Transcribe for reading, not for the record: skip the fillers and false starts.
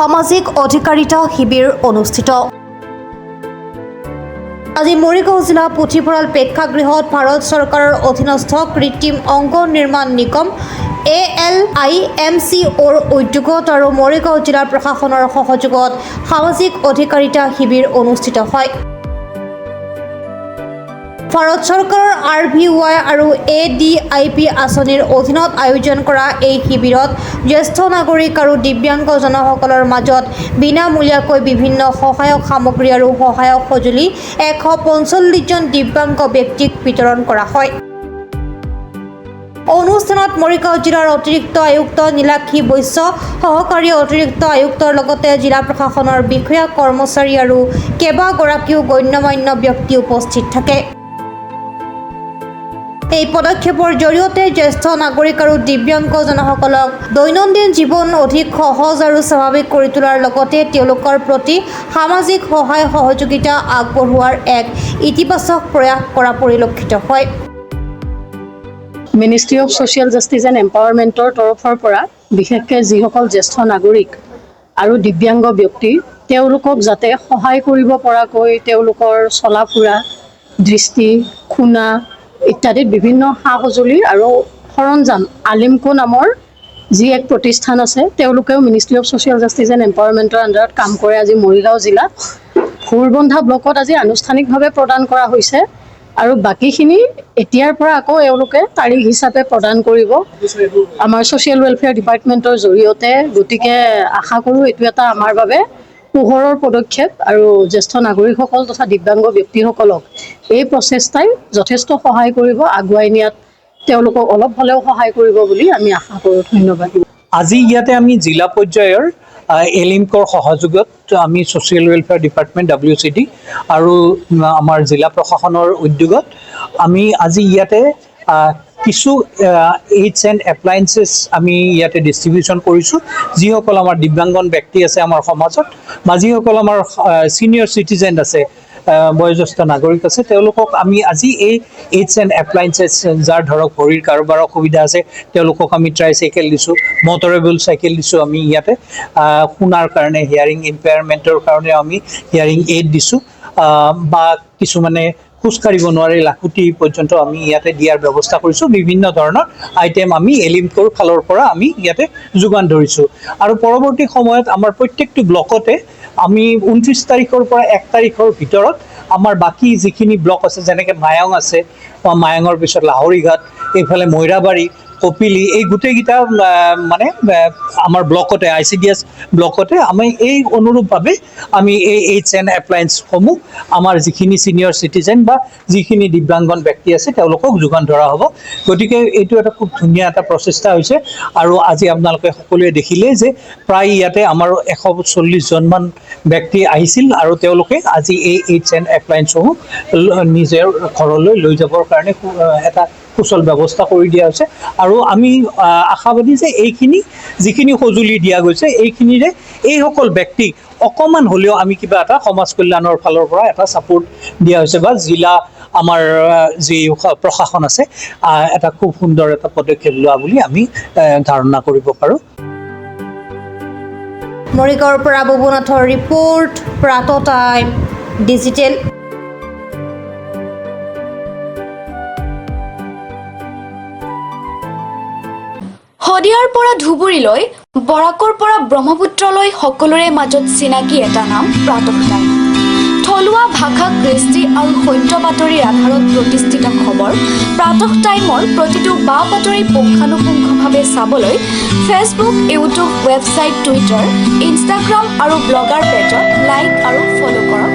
সামাজিক অধিকাৰিতা শিবিৰ অনুষ্ঠিত। আজি মৰিগাঁও জিলা পুথিভঁৰাল প্ৰেক্ষাগৃহত ভাৰত চৰকাৰৰ অধীনস্থ কৃত্ৰিম অংগ নিৰ্মাণ নিগম ALIMCৰ উদ্যোগত আৰু মৰিগাঁও জিলা প্ৰশাসনৰ সহযোগত সামাজিক অধিকাৰিতা শিবিৰ অনুষ্ঠিত হয়। ভাৰত চৰকাৰৰ RVY আৰু ADIP আঁচনিৰ অধীনত আয়োজন কৰা এই শিবিৰত জ্যেষ্ঠ নাগৰিক আৰু দিব্যাংগজনসকলৰ মাজত বিনামূলীয়াকৈ বিভিন্ন সহায়ক সামগ্ৰী আৰু সহায়ক সঁজুলি 145জন দিব্যাংগ ব্যক্তিক বিতৰণ কৰা হয়। অনুষ্ঠানত মৰিগাঁও জিলাৰ অতিৰিক্ত আয়ুক্ত নীলাক্ষী বৈশ্য, সহকাৰী অতিৰিক্ত আয়ুক্তৰ লগতে জিলা প্ৰশাসনৰ বিষয়া কৰ্মচাৰী আৰু কেইবাগৰাকীও গণ্যমান্য ব্যক্তি উপস্থিত থাকে। এই পদক্ষেপৰ জৰিয়তে জ্যেষ্ঠ নাগৰিক আৰু দিব্যাংগজনসকলক দৈনন্দিন জীৱন অধিক সহজ আৰু স্বাভাৱিক কৰি তোলাৰ লগতে তেওঁলোকৰ প্ৰতি সামাজিক সহায় সহযোগিতা আগবঢ়োৱাৰ এক ইতিবাচক প্ৰয়াস কৰা পৰিলক্ষিত হয়। Ministry of social justice and এম্পাৱাৰমেণ্টৰ তৰফৰ পৰা বিশেষকৈ যিসকল জ্যেষ্ঠ নাগৰিক আৰু দিব্যাংগ ব্যক্তি তেওঁলোকক যাতে সহায় কৰিব পৰাকৈ তেওঁলোকৰ চলা ফুৰা, দৃষ্টি, শুনা ইত্যাদিত বিভিন্ন সা সঁজুলি আৰু সৰঞ্জাম আলিমকো নামৰ যি এক প্ৰতিষ্ঠান আছে তেওঁলোকেও ministry of social justice and এম্পাৱাৰমেণ্টৰ আণ্ডাৰত কাম কৰে। আজি মৰিগাঁও জিলাত ভোৰবন্ধা ব্লকত আজি আনুষ্ঠানিকভাৱে প্ৰদান কৰা হৈছে আৰু বাকীখিনি এতিয়াৰ পৰা আকৌ এওঁলোকে তাৰিখ হিচাপে প্ৰদান কৰিব আমাৰ ছ'চিয়েল ৱেলফেয়াৰ ডিপাৰ্টমেণ্টৰ জৰিয়তে। গতিকে আশা কৰোঁ এইটো এটা আমাৰ বাবে পোহৰৰ পদক্ষেপ আৰু জ্যেষ্ঠ নাগৰিকসকল তথা দিব্যাংগ ব্যক্তিসকলক এই প্ৰচেষ্টাই যথেষ্ট সহায় কৰিব, আগুৱাই নিয়াত তেওঁলোকক অলপ হ'লেও সহায় কৰিব বুলি আমি আশা কৰোঁ। ধন্যবাদ। আজি ইয়াতে আমি জিলা পৰ্যায়ৰ এলিমকৰ সহযোগত আমি ছ'চিয়েল ৱেলফেয়াৰ ডিপাৰ্টমেণ্ট WCD আৰু আমাৰ জিলা প্ৰশাসনৰ উদ্যোগত আমি আজি ইয়াতে কিছু এইডছ এণ্ড এপ্লায়েন্সেছ আমি ইয়াতে ডিষ্ট্ৰিবিউশ্যন কৰিছোঁ। যিসকল আমাৰ দিব্যাংগন ব্যক্তি আছে আমাৰ সমাজত বা যিসকল আমাৰ ছিনিয়ৰ চিটিজেন আছে, বয়োজ্যেষ্ঠ নাগৰিক আছে, তেওঁলোকক আমি আজি এই এইডছ এণ্ড এপ্লায়েন্সেছ যাৰ ধৰক ভৰিৰ কাৰোবাৰ অসুবিধা আছে তেওঁলোকক আমি ট্ৰাইচাইকেল দিছোঁ, মটৰেবল চাইকেল দিছোঁ। আমি ইয়াতে শুনাৰ কাৰণে হিয়াৰিং ইম্পেয়াৰমেণ্টৰ কাৰণে আমি হিয়াৰিং এইড দিছোঁ বা কিছুমানে খোজকাঢ়িব নোৱাৰে লাখুটি পৰ্যন্ত আমি ইয়াতে দিয়াৰ ব্যৱস্থা কৰিছোঁ। বিভিন্ন ধৰণৰ আইটেম আমি এলিমকৰ ফালৰ পৰা আমি ইয়াতে যোগান ধৰিছোঁ আৰু পৰৱৰ্তী সময়ত আমাৰ প্ৰত্যেকটো ব্লকতে আমি 29 তাৰিখৰ পৰা 1 তাৰিখৰ ভিতৰত আমাৰ বাকী যিখিনি ব্লক আছে, যেনেকৈ মায়ং আছে, মায়ঙৰ পিছত লাহৰীঘাট, এইফালে মৈৰাবাৰী, কপিলি, এই গোটেইকেইটা মানে আমাৰ ব্লকতে ICDS ব্লকতে আমি এই অনুৰূপভাৱে আমি এই এইডছ এণ্ড এপ্লায়েন্সসমূহ আমাৰ যিখিনি ছিনিয়ৰ চিটিজেন বা যিখিনি দিব্যাংগন ব্যক্তি আছে তেওঁলোকক যোগান ধৰা হ'ব। গতিকে এইটো এটা খুব ধুনীয়া এটা প্ৰচেষ্টা হৈছে আৰু আজি আপোনালোকে সকলোৱে দেখিলে যে প্ৰায় ইয়াতে আমাৰ 140জনমান ব্যক্তি আহিছিল আৰু তেওঁলোকে আজি এই এইডছ এণ্ড এপ্লায়েন্সসমূহ নিজৰ ঘৰলৈ লৈ যাবৰ কাৰণে এটা সুচল ব্যৱস্থা কৰি দিয়া হৈছে আৰু আমি আশাবাদী যে এইখিনি যিখিনি সঁজুলি দিয়া গৈছে এইখিনিৰে এইসকল ব্যক্তিক অকণমান হ'লেও আমি কিবা এটা সমাজ কল্যাণৰ ফালৰ পৰা এটা ছাপোৰ্ট দিয়া হৈছে বা জিলা আমাৰ যি প্ৰশাসন আছে এটা খুব সুন্দৰ এটা পদক্ষেপ লোৱা বুলি আমি ধাৰণা কৰিব পাৰোঁ। মৰিগাঁৱৰ পৰা বুবুনাথৰ ৰিপৰ্ট, প্ৰাত টাইম ডিজিটেল। শদিয়াৰ পৰা ধুবুৰীলৈ, বৰাকৰ পৰা ব্ৰহ্মপুত্ৰলৈ সকলোৰে মাজত চিনাকি এটা নাম প্ৰাতঃ টাইম। থলুৱা ভাষা, কৃষ্টি আৰু সত্য বাতৰিৰ আধাৰত প্ৰতিষ্ঠিত খবৰ প্ৰাতঃ টাইমৰ প্ৰতিটো বা বাতৰি পুংখানুপুংখভাৱে চাবলৈ Facebook, YouTube, website, Twitter, Instagram আৰু ব্লগাৰ পেজত লাইক আৰু ফ'ল' কৰক।